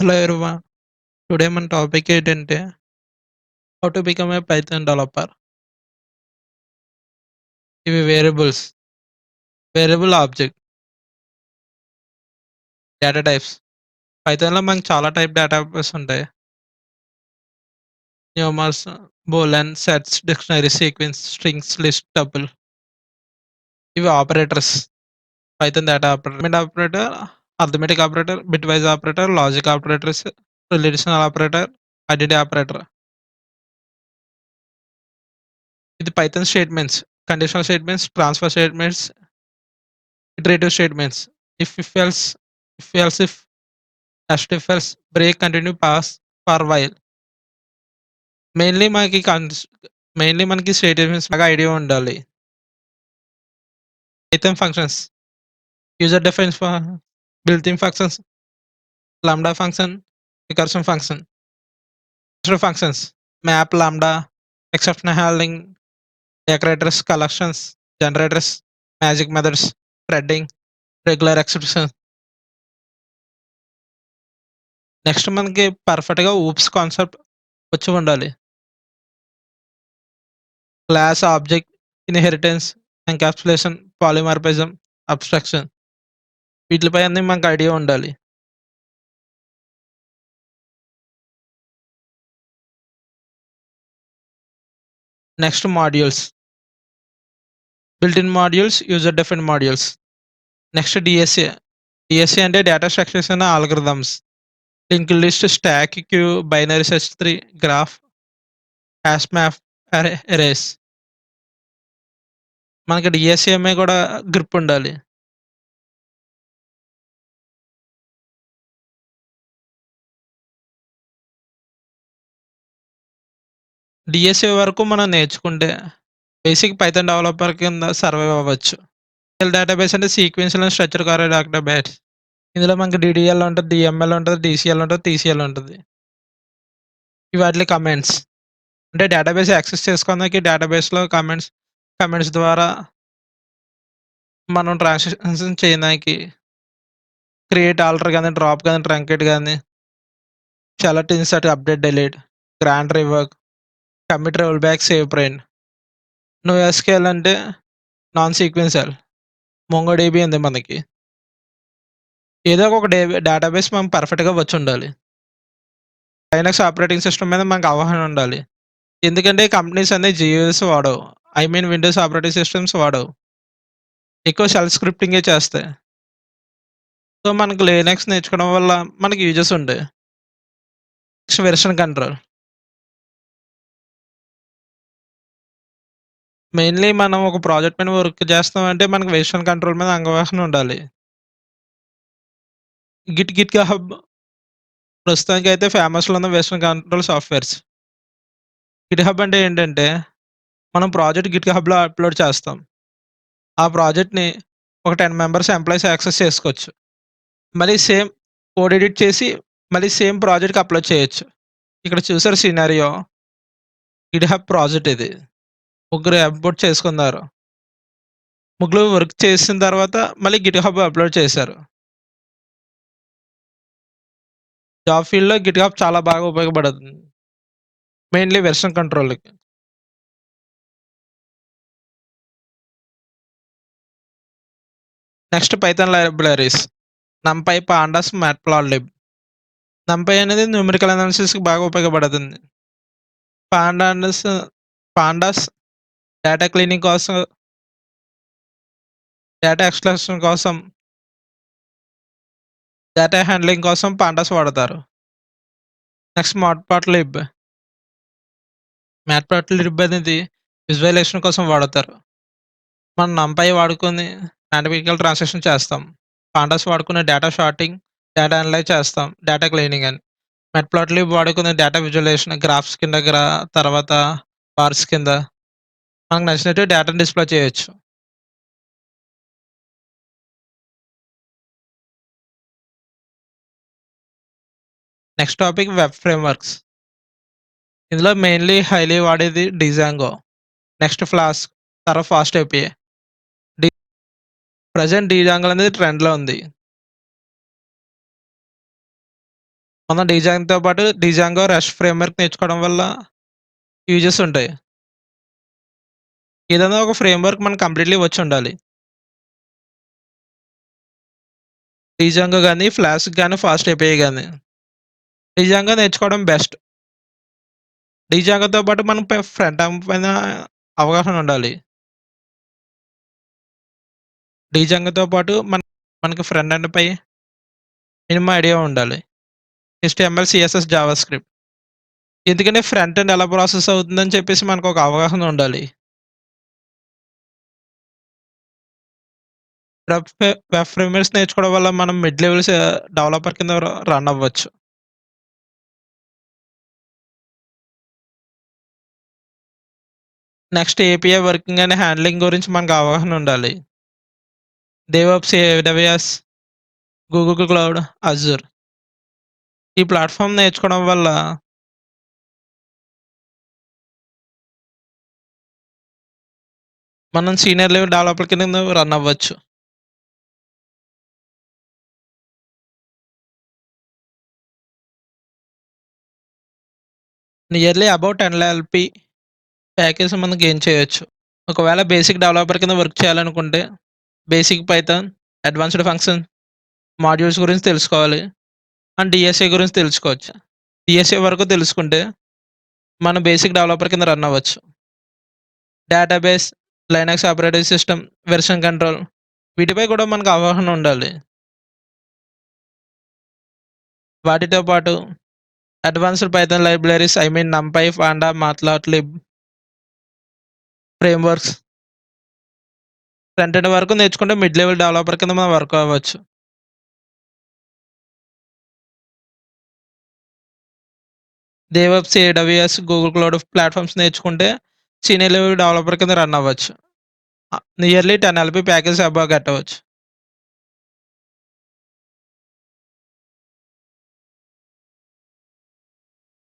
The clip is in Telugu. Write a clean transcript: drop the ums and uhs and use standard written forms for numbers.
Hello everyone. టుడే మన టాపిక్ ఏంటంటే how to become a Python developer. ఇవి వేరియబుల్ ఆబ్జెక్ట్, డేటా టైప్స్. పైథాన్‌లో మనకు చాలా డేటా టైప్స్ ఉంటాయి. Numbers, boolean, sets, dictionary, sequence, strings, list, tuple. ఇవి operators. Python data operator, arithmetic operator, bitwise operator, logic operators, relational operator, identity operator. ఇది Python statements, conditional statements, transfer statements, iterative statements. If, next if else, break, continue, pass, for while. Mainly మనకి మెయిన్లీ మనకి స్టేట్మెంట్స్ బాగా ఐడియా ఉండాలి. Python functions, user defines built in functions, lambda function, recursion function. Functions, map, lambda, exception handling, decorators, collections, generators, magic methods, threading, regular exception. Next మనకి పర్ఫెక్ట్గా ఊప్స్ కాన్సెప్ట్ వచ్చి ఉండాలి. Class, object, inheritance, encapsulation, polymorphism, abstraction. వీటిపై అన్నీ మనకు ఐడియా ఉండాలి. Next modules, built in modules, user defined modules. Next DSA. DSA అంటే data structures and algorithms. Link list, stack queue, binary search tree, graph, hash map, erase. మనకి డిఎస్ఏఎంఏ కూడా గ్రిప్ ఉండాలి. డిఎస్ఏ వరకు మనం నేర్చుకుంటే బేసిక్ పైథాన్ డెవలపర్ కింద సర్వైవ్ అవ్వచ్చు. డేటాబేస్ అంటే sequential and structure correct database. ఇందులో మనకి డిడిఎల్ ఉంటది, డిఎంఎల్ ఉంటది, డీసీఎల్ ఉంటది, టీసీఎల్ ఉంటది. వాటిలో కమెంట్స్ అంటే డేటాబేస్ యాక్సెస్ చేసుకోవడానికి డేటాబేస్‌లో కమెంట్స్ ద్వారా మనం ట్రాన్సాక్షన్ చేయడానికి క్రియేట్, ఆల్టర్ గాని, డ్రాప్ గాని, ట్రంకేట్ గాని, select, insert, update, delete, grant, revoke, commit, roll back, save print. NoSQL అంటే నాన్ సీక్వెన్షియల్. మొంగోడిబి ఉంది మనకి. ఏదో ఒక డేటాబేస్ మనకు పర్ఫెక్ట్‌గా వచ్చుండాలి. లైనక్స్ ఆపరేటింగ్ సిస్టమ్ మీద మనకు అవగాహన ఉండాలి. ఎందుకంటే కంపెనీస్ అన్నీ జీఎస్ వాడవు. విండోస్ ఆపరేటింగ్ సిస్టమ్స్ వాడవు. ఎక్కువ షెల్ స్క్రిప్టింగే చేస్తాయి. సో, మనకు లినక్స్ నేర్చుకోవడం వల్ల మనకి యూజెస్ ఉంటాయి. Next version control. మెయిన్‌లీ మనం ఒక ప్రాజెక్ట్ మీద వర్క్ చేస్తున్నామంటే మనకు వెర్షన్ కంట్రోల్ మీద అవగాహన ఉండాలి. గిట్ హబ్ ప్రస్తుతానికైతే ఫేమస్‌లో ఉన్న version control softwares. Git hub అంటే ఏంటంటే, మనం ప్రాజెక్ట్ గిట్ హబ్‌లో అప్‌లోడ్ చేస్తాం. ఆ ప్రాజెక్ట్‌ని ఒక 10 మెంబర్స్ ఎంప్లాయీస్ యాక్సెస్ చేసుకోవచ్చు. మళ్ళీ సేమ్ కోడ్ ఎడిట్ చేసి, మళ్ళీ సేమ్ ప్రాజెక్ట్‌కి అప్‌లోడ్ చేయొచ్చు. ఇక్కడ చూసారు సినారియో. గిట్ హబ్ ప్రాజెక్ట్ ఇది. ముగ్గురు ఇంపోర్ట్ చేసుకున్నారు. ముగ్గురు వర్క్ చేసిన తర్వాత మళ్ళీ గిట్ హబ్ అప్‌లోడ్ చేశారు. జాబ్ ఫీల్డ్‌లో గిట్ హబ్ చాలా బాగా ఉపయోగపడుతుంది. మెయిన్‌లీ వెర్షన్ కంట్రోల్‌కి. Next Python libraries. NumPy, pandas, Matplotlib. NumPy అనేది న్యూమరికల్ అనాలిసిస్‌కి బాగా ఉపయోగపడుతుంది. పాండాస్ పాండాస్ డేటా క్లీనింగ్ కోసం, డేటా ఎక్స్ట్రాక్షన్ కోసం, డేటా హ్యాండ్లింగ్ కోసం పాండాస్ వాడతారు. నెక్స్ట్ మ్యాట్‌ప్లాట్‌లిబ్ అనేది విజువలైజేషన్ కోసం వాడతారు. మనం నంపై వాడుకొని మ్యాథమెటికల్ ట్రాన్సాక్షన్ చేస్తాం. పాండాస్ వాడుకుని డేటా షార్టింగ్, డేటా అనలైజ్ చేస్తాం. డేటా క్లీనింగ్ అని. మెట్‌ప్లాట్‌లిబ్ వాడుకుని డేటా విజువలైజేషన్, గ్రాఫ్స్ కింద తర్వాత బార్స్ కింద మనకు నచ్చినట్టు డేటాను డిస్‌ప్లే చేయొచ్చు. Next topic web frameworks. ఇందులో మెయిన్‌లీ హైలీ వాడేది డిజాంగో, నెక్స్ట్ ఫ్లాస్క్, తర్వాత fast API. The present Django అనేది ట్రెండ్‌లో ఉంది. మనం డిజాయిన్‌తో పాటు డిజాంగో, రస్ట్ ఫ్రేమ్‌వర్క్ నేర్చుకోవడం వల్ల యూజెస్ ఉంటాయి. ఏదైనా ఒక ఫ్రేమ్‌వర్క్ మనకు కంప్లీట్‌లీ వచ్చుండాలి. డిజాంగో గాని, ఫ్లాస్క్ గాని, ఫాస్ట్ ఏపీఐ గాని. డిజాంగో నేర్చుకోవడం బెస్ట్. డిజాంగోతో పాటు మనం ఫ్రంట్ ఎండ్ పైన అవగాహన ఉండాలి. డిజాంగోతో పాటు మనకి ఫ్రంట్ ఎండ్‌పై మినిమమ్ ఐడియా ఉండాలి. HTML, CSS, JavaScript. ఎందుకంటే ఫ్రంట్ ఎండ్ ఎలా ప్రాసెస్ అవుతుందని చెప్పేసి మనకొక అవగాహన ఉండాలి. వెబ్ ఫ్రేమ్‌వర్క్స్ నేర్చుకోవడం వల్ల మనం మిడ్ లెవెల్స్ డెవలపర్ కింద రన్ అవ్వచ్చు. Next API working and handling గురించి మనకు అవగాహన ఉండాలి. DevOps, AWS, Google cloud, Azure. ఈ ప్లాట్‌ఫార్మ్ నేర్చుకోవడం వల్ల మనం సీనియర్ లెవెల్ డెవలపర్ కింద రన్ అవ్వచ్చు. నియర్లీ అబౌట్ 10 ఎల్‌పీ ప్యాకేజ్ మనం గెయిన్ చేయొచ్చు. ఒకవేళ బేసిక్ డెవలపర్ కింద వర్క్ చేయాలనుకుంటే basic Python, advanced function, modules గురించి తెలుసుకోవాలి. అండ్ డీఎస్ఏ గురించి తెలుసుకోవచ్చు. డీఎస్ఏ వరకు తెలుసుకుంటే మనం బేసిక్ డెవలపర్ కింద రన్ అవ్వచ్చు. Database, Linux operating system, version control వీటిపై కూడా మనకు అవగాహన ఉండాలి. వాటితో పాటు advanced Python libraries NumPy, panda, Matplotlib frameworks front end వరకు నేర్చుకుంటే మిడ్ లెవెల్ డెవలపర్ కింద మనం వర్క్ అవ్వచ్చు. DevOps, AWS, Google cloud platforms నేర్చుకుంటే సీనియర్ లెవెల్ డెవలపర్ కింద రన్ అవ్వచ్చు. నియర్లీ 10 ఎల్‌పీ ప్యాకేజ్ అబోవ్ కట్టవచ్చు.